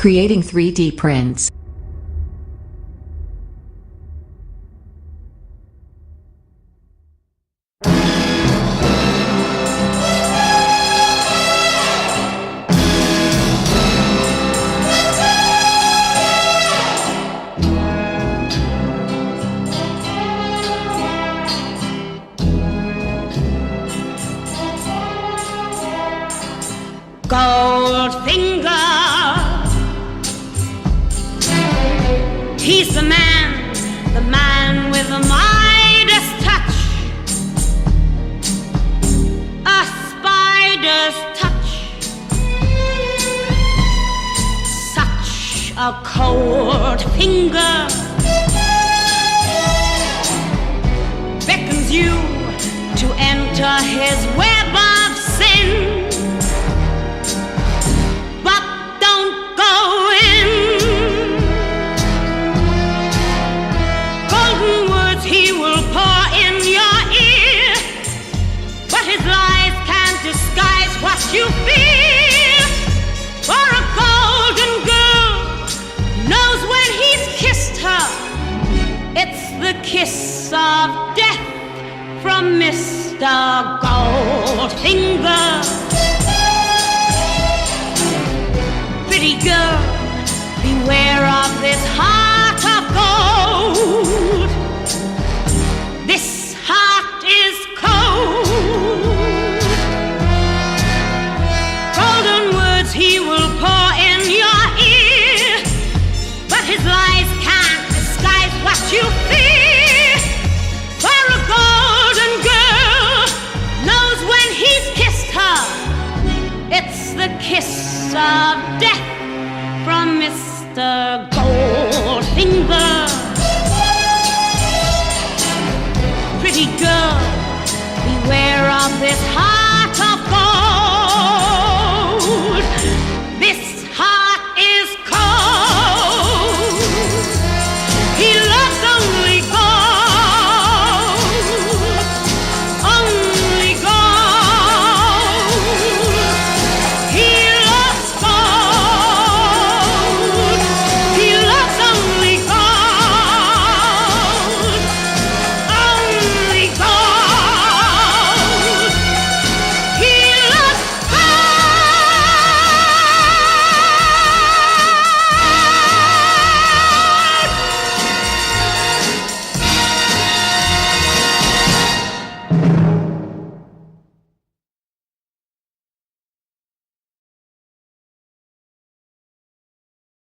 Creating 3D prints. Goldfinger, he's the man with the Midas touch, a spider's touch, such a cold finger beckons you to enter his web of sin. You feel for a golden girl knows when he's kissed her, it's the kiss of death from Mr. Goldfinger. Pretty girl, beware of this heart of gold. This heart is cold. He will pour in your ear, but his lies can't disguise what you fear. For a golden girl knows when he's kissed her, it's the kiss of death from Mr. Goldfinger. Pretty girl, beware of this